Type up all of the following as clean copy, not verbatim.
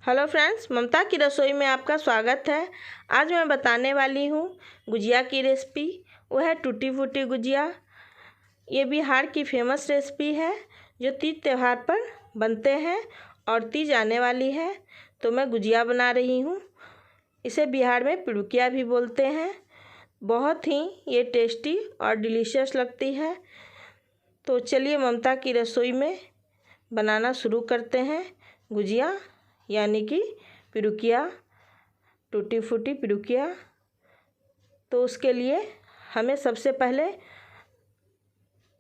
Hello friends, ममता की रसोई में आपका स्वागत है। आज मैं बताने वाली हूँ गुजिया की रेसिपी। वो है टूटी फूटी गुजिया। ये बिहार की फेमस रेसिपी है जो तीज त्यौहार पर बनते हैं और तीज आने वाली है तो मैं गुजिया बना रही हूँ। इसे बिहार में पिड़ुकिया भी बोलते हैं। बहुत ही ये टेस्टी और डिलीशियस लगती है। तो चलिए ममता की रसोई में बनाना शुरू करते हैं गुजिया, यानी कि पिड़ुकिया, टूटी फूटी पिड़ुकिया। तो उसके लिए हमें सबसे पहले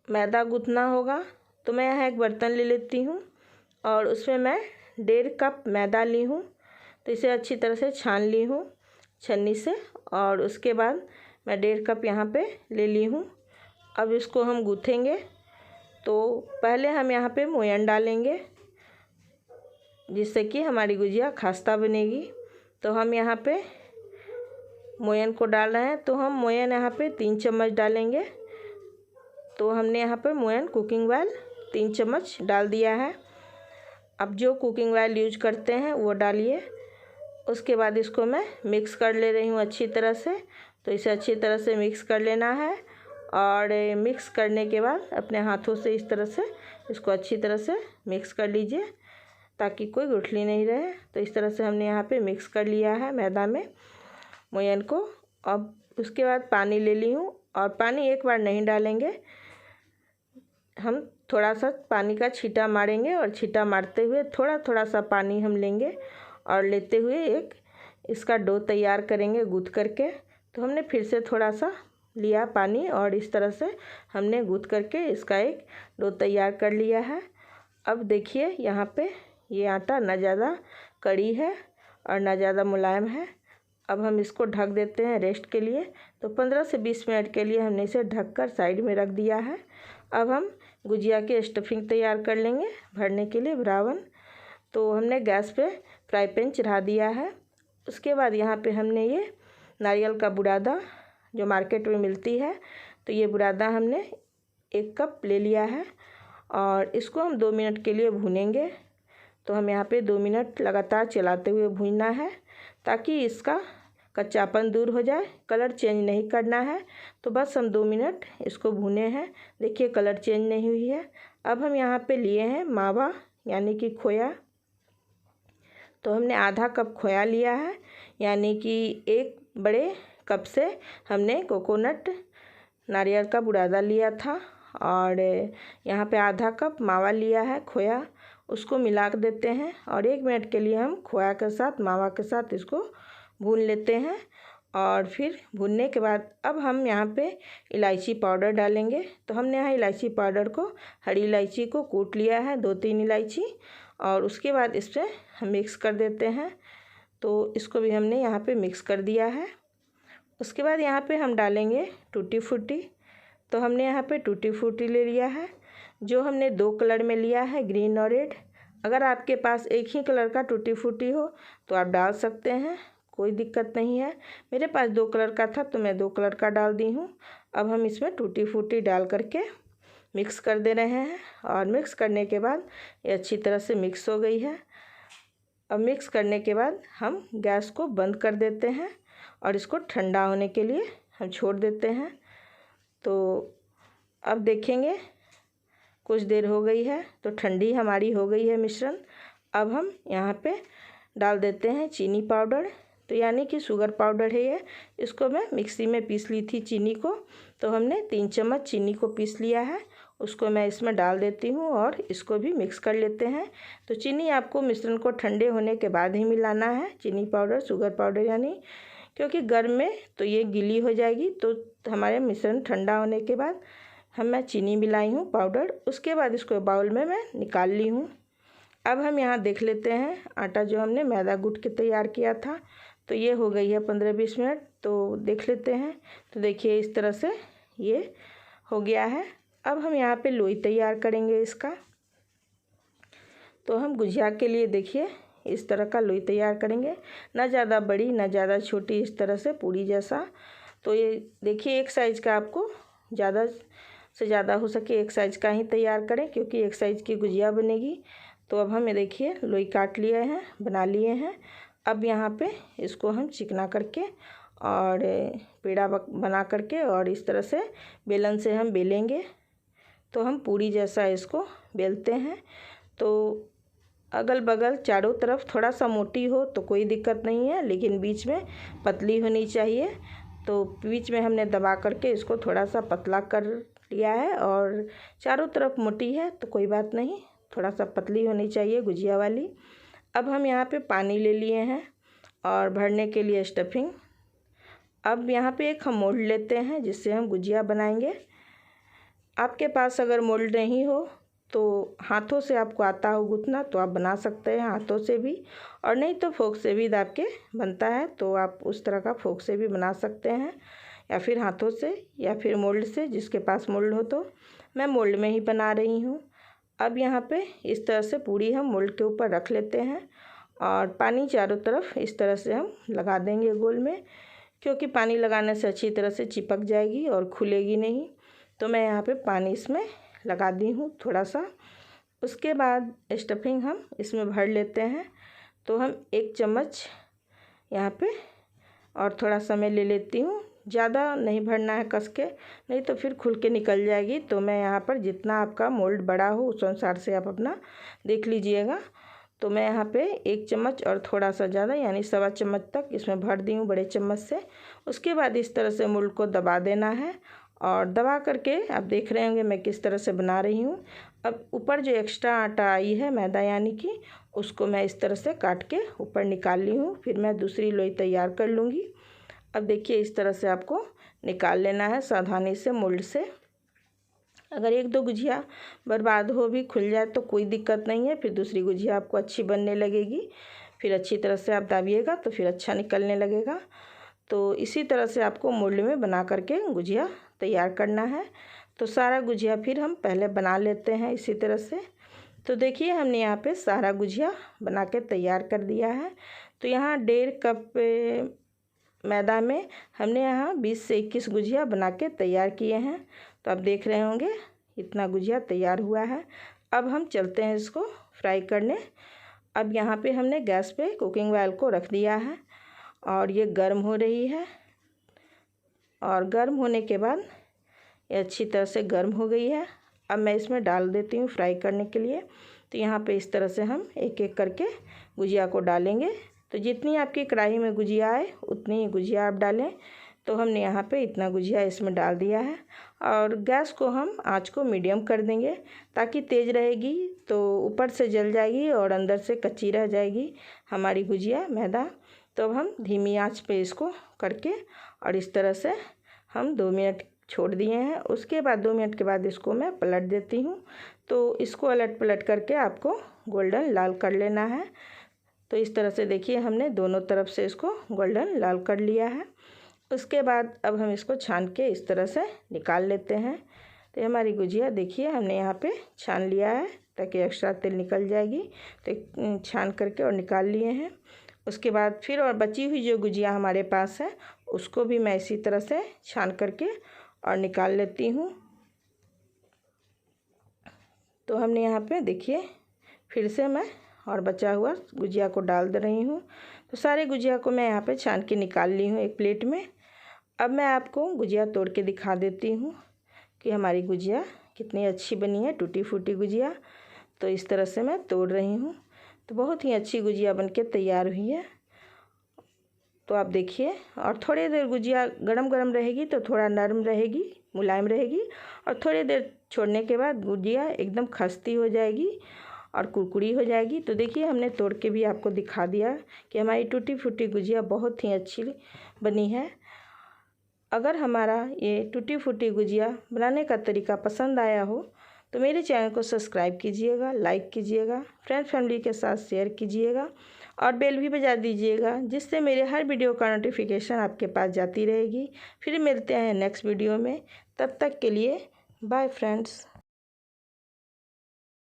मैदा गूँथना होगा। तो मैं यहाँ एक बर्तन ले लेती हूँ और उसमें मैं 1.5 कप मैदा ली हूँ। तो इसे अच्छी तरह से छान ली हूँ छन्नी से, और उसके बाद मैं 1.5 कप यहाँ पे ले ली हूँ। अब इसको हम गूँथेंगे। तो पहले हम यहाँ पे मोयन डालेंगे जिससे कि हमारी गुजिया खस्ता बनेगी। तो हम यहाँ पे मोयन को डाल रहे हैं। तो हम मोयन यहाँ पे 3 चम्मच डालेंगे। तो हमने यहाँ पे मोयन कुकिंग ऑयल 3 चम्मच डाल दिया है। अब जो कुकिंग ऑयल यूज करते हैं वो डालिए। उसके बाद इसको मैं मिक्स कर ले रही हूँ अच्छी तरह से। तो इसे अच्छी तरह से मिक्स कर लेना है, और मिक्स करने के बाद अपने हाथों से इस तरह से इसको अच्छी तरह से मिक्स कर लीजिए ताकि कोई गुठली नहीं रहे। तो इस तरह से हमने यहाँ पे मिक्स कर लिया है मैदा में मोयन को। अब उसके बाद पानी ले ली हूँ, और पानी एक बार नहीं डालेंगे, हम थोड़ा सा पानी का छींटा मारेंगे और छींटा मारते हुए थोड़ा थोड़ा सा पानी हम लेंगे और लेते हुए एक इसका डो तैयार करेंगे गूँथ करके। तो हमने फिर से थोड़ा सा लिया पानी और इस तरह से हमने गूँथ करके इसका एक डो तैयार कर लिया है। अब देखिए यहाँ पे ये आटा ना ज़्यादा कड़ी है और ना ज़्यादा मुलायम है। अब हम इसको ढक देते हैं रेस्ट के लिए। तो 15 से 20 मिनट के लिए हमने इसे ढककर साइड में रख दिया है। अब हम गुजिया की स्टफिंग तैयार कर लेंगे भरने के लिए ब्राउन। तो हमने गैस पे फ्राई पैन चढ़ा दिया है। उसके बाद यहाँ पे हमने ये नारियल का बुरादा जो मार्केट में मिलती है, तो ये बुरादा हमने 1 कप ले लिया है और इसको हम 2 मिनट के लिए भूनेंगे। तो हम यहाँ पे 2 मिनट लगातार चलाते हुए भूनना है ताकि इसका कच्चापन दूर हो जाए। कलर चेंज नहीं करना है। तो बस हम 2 मिनट इसको भुने हैं। देखिए कलर चेंज नहीं हुई है। अब हम यहाँ पे लिए हैं मावा, यानी कि खोया। तो हमने आधा कप खोया लिया है, यानी कि 1 बड़े कप से हमने कोकोनट नारियल का बुरादा लिया था, और यहाँ पे आधा कप मावा लिया है खोया। उसको मिला देते हैं और 1 मिनट के लिए हम खोया के साथ मावा के साथ इसको भून लेते हैं। और फिर भूनने के बाद अब हम यहाँ पे इलायची पाउडर डालेंगे। तो हमने यहाँ इलायची पाउडर को, हरी इलायची को कूट लिया है 2-3 इलायची, और उसके बाद इस पर हम मिक्स कर देते हैं। तो इसको भी हमने यहाँ पे मिक्स कर दिया है। उसके बाद यहाँ पे हम डालेंगे टूटी फूटी। तो हमने यहाँ पे टूटी फूटी ले लिया है जो हमने 2 कलर में लिया है, ग्रीन और रेड। अगर आपके पास एक ही कलर का टूटी फूटी हो तो आप डाल सकते हैं, कोई दिक्कत नहीं है। मेरे पास 2 कलर का था तो मैं 2 कलर का डाल दी हूँ। अब हम इसमें टूटी फूटी डाल करके मिक्स कर दे रहे हैं, और मिक्स करने के बाद ये अच्छी तरह से मिक्स हो गई है। अब मिक्स करने के बाद हम गैस को बंद कर देते हैं और इसको ठंडा होने के लिए हम छोड़ देते हैं। तो अब देखेंगे कुछ देर हो गई है तो ठंडी हमारी हो गई है मिश्रण। अब हम यहाँ पे डाल देते हैं चीनी पाउडर। तो यानी कि शुगर पाउडर है ये। इसको मैं मिक्सी में पीस ली थी चीनी को। तो हमने 3 चम्मच चीनी को पीस लिया है, उसको मैं इसमें डाल देती हूँ और इसको भी मिक्स कर लेते हैं। तो चीनी आपको मिश्रण को ठंडे होने के बाद ही मिलाना है, चीनी पाउडर शुगर पाउडर यानी, क्योंकि गर्म में तो ये गीली हो जाएगी। तो हमारे मिश्रण ठंडा होने के बाद मैं चीनी मिलाई हूँ पाउडर। उसके बाद इसको बाउल में मैं निकाल ली हूँ। अब हम यहाँ देख लेते हैं आटा जो हमने मैदा गूँथ के तैयार किया था, तो ये हो गई है 15-20 मिनट। तो देख लेते हैं। तो देखिए इस तरह से ये हो गया है। अब हम यहाँ पे लोई तैयार करेंगे इसका। तो हम गुजिया के लिए देखिए इस तरह का लोई तैयार करेंगे, ना ज़्यादा बड़ी ना ज़्यादा छोटी, इस तरह से पूरी जैसा। तो ये देखिए एक साइज़ का, आपको ज़्यादा से ज़्यादा हो सके एक साइज़ का ही तैयार करें क्योंकि एक साइज़ की गुजिया बनेगी। तो अब हम ये देखिए लोई काट लिए हैं, बना लिए हैं। अब यहाँ पे इसको हम चिकना करके और पेड़ा बना करके और इस तरह से बेलन से हम बेलेंगे। तो हम पूरी जैसा इसको बेलते हैं। तो अगल बगल चारों तरफ थोड़ा सा मोटी हो तो कोई दिक्कत नहीं है, लेकिन बीच में पतली होनी चाहिए। तो बीच में हमने दबा करके इसको थोड़ा सा पतला कर लिया है, और चारों तरफ मोटी है तो कोई बात नहीं, थोड़ा सा पतली होनी चाहिए गुजिया वाली। अब हम यहाँ पे पानी ले लिए हैं और भरने के लिए स्टफिंग। अब यहाँ पे एक हम मोल्ड लेते हैं जिससे हम गुजिया बनाएंगे। आपके पास अगर मोल्ड नहीं हो तो हाथों से आपको आता हो गूँथना तो आप बना सकते हैं हाथों से भी, और नहीं तो फोक से भी दाब के बनता है तो आप उस तरह का फोक से भी बना सकते हैं, या फिर हाथों से या फिर मोल्ड से, जिसके पास मोल्ड हो। तो मैं मोल्ड में ही बना रही हूँ। अब यहाँ पे इस तरह से पूरी हम मोल्ड के ऊपर रख लेते हैं और पानी चारों तरफ इस तरह से हम लगा देंगे गोल में, क्योंकि पानी लगाने से अच्छी तरह से चिपक जाएगी और खुलेगी नहीं। तो मैं यहाँ पे पानी इसमें लगा दी हूँ थोड़ा सा। उसके बाद स्टफिंग हम इसमें भर लेते हैं। तो हम 1 चम्मच यहाँ पे और थोड़ा सा मैं ले लेती हूँ, ज़्यादा नहीं भरना है कस के, नहीं तो फिर खुल के निकल जाएगी। तो मैं यहाँ पर जितना आपका मोल्ड बड़ा हो उस अनुसार से आप अपना देख लीजिएगा। तो मैं यहाँ पे 1 चम्मच और थोड़ा सा ज़्यादा यानी 1.25 चम्मच तक इसमें भर दी हूँ बड़े चम्मच से। उसके बाद इस तरह से मोल्ड को दबा देना है, और दबा करके आप देख रहे होंगे मैं किस तरह से बना रही हूँ। अब ऊपर जो एक्स्ट्रा आटा आई है मैदा यानी कि, उसको मैं इस तरह से काट के ऊपर निकाल ली हूँ। फिर मैं दूसरी लोई तैयार कर लूँगी। अब देखिए इस तरह से आपको निकाल लेना है सावधानी से मोल्ड से। अगर 1-2 गुजिया बर्बाद हो भी, खुल जाए तो कोई दिक्कत नहीं है, फिर दूसरी गुजिया आपको अच्छी बनने लगेगी। फिर अच्छी तरह से आप दाबिएगा तो फिर अच्छा निकलने लगेगा। तो इसी तरह से आपको मोल्ड में बना करके गुजिया तैयार करना है। तो सारा गुजिया फिर हम पहले बना लेते हैं इसी तरह से। तो देखिए हमने यहाँ पे सारा गुजिया बना के तैयार कर दिया है। तो यहाँ 1.5 कप मैदा में हमने यहाँ 20 से 21 गुजिया बना के तैयार किए हैं। तो आप देख रहे होंगे इतना गुजिया तैयार हुआ है। अब हम चलते हैं इसको फ्राई करने। अब यहाँ पे हमने गैस पे कुकिंग ऑयल को रख दिया है और ये गर्म हो रही है, और गर्म होने के बाद ये अच्छी तरह से गर्म हो गई है। अब मैं इसमें डाल देती हूँ फ्राई करने के लिए। तो यहाँ पे इस तरह से हम एक एक करके गुजिया को डालेंगे। तो जितनी आपकी कढ़ाई में गुजिया आए उतनी ही गुजिया आप डालें। तो हमने यहाँ पे इतना गुजिया इसमें डाल दिया है, और गैस को हम आँच को मीडियम कर देंगे, ताकि तेज़ रहेगी तो ऊपर से जल जाएगी और अंदर से कच्ची रह जाएगी हमारी गुजिया मैदा। तो अब हम धीमी आंच पे इसको करके और इस तरह से हम 2 मिनट छोड़ दिए हैं। उसके बाद 2 मिनट के बाद इसको मैं पलट देती हूँ। तो इसको अलट पलट करके आपको गोल्डन लाल कर लेना है। तो इस तरह से देखिए हमने दोनों तरफ से इसको गोल्डन लाल कर लिया है। उसके बाद अब हम इसको छान के इस तरह से निकाल लेते हैं। तो हमारी गुजिया देखिए हमने यहाँ पे छान लिया है ताकि एक्स्ट्रा तेल निकल जाएगी। तो छान करके और निकाल लिए हैं। उसके बाद फिर और बची हुई जो गुजिया हमारे पास है उसको भी मैं इसी तरह से छान करके और निकाल लेती हूँ। तो हमने यहाँ पे देखिए फिर से मैं और बचा हुआ गुजिया को डाल दे रही हूँ। तो सारे गुजिया को मैं यहाँ पे छान के निकाल ली हूँ एक प्लेट में। अब मैं आपको गुजिया तोड़ के दिखा देती हूँ कि हमारी गुजिया कितनी अच्छी बनी है, टूटी फूटी गुजिया। तो इस तरह से मैं तोड़ रही हूँ। तो बहुत ही अच्छी गुजिया बनके तैयार हुई है। तो आप देखिए, और थोड़ी देर गुजिया गरम गरम रहेगी तो थोड़ा नरम रहेगी, मुलायम रहेगी, और थोड़ी देर छोड़ने के बाद गुजिया एकदम खस्ती हो जाएगी और कुरकुरी हो जाएगी। तो देखिए हमने तोड़ के भी आपको दिखा दिया कि हमारी टूटी फूटी गुजिया बहुत ही अच्छी बनी है। अगर हमारा ये टूटी फूटी गुजिया बनाने का तरीका पसंद आया हो तो मेरे चैनल को सब्सक्राइब कीजिएगा, लाइक कीजिएगा, फ्रेंड फैमिली के साथ शेयर कीजिएगा और बेल भी बजा दीजिएगा, जिससे मेरे हर वीडियो का नोटिफिकेशन आपके पास जाती रहेगी। फिर मिलते हैं नेक्स्ट वीडियो में, तब तक के लिए बाय फ्रेंड्स।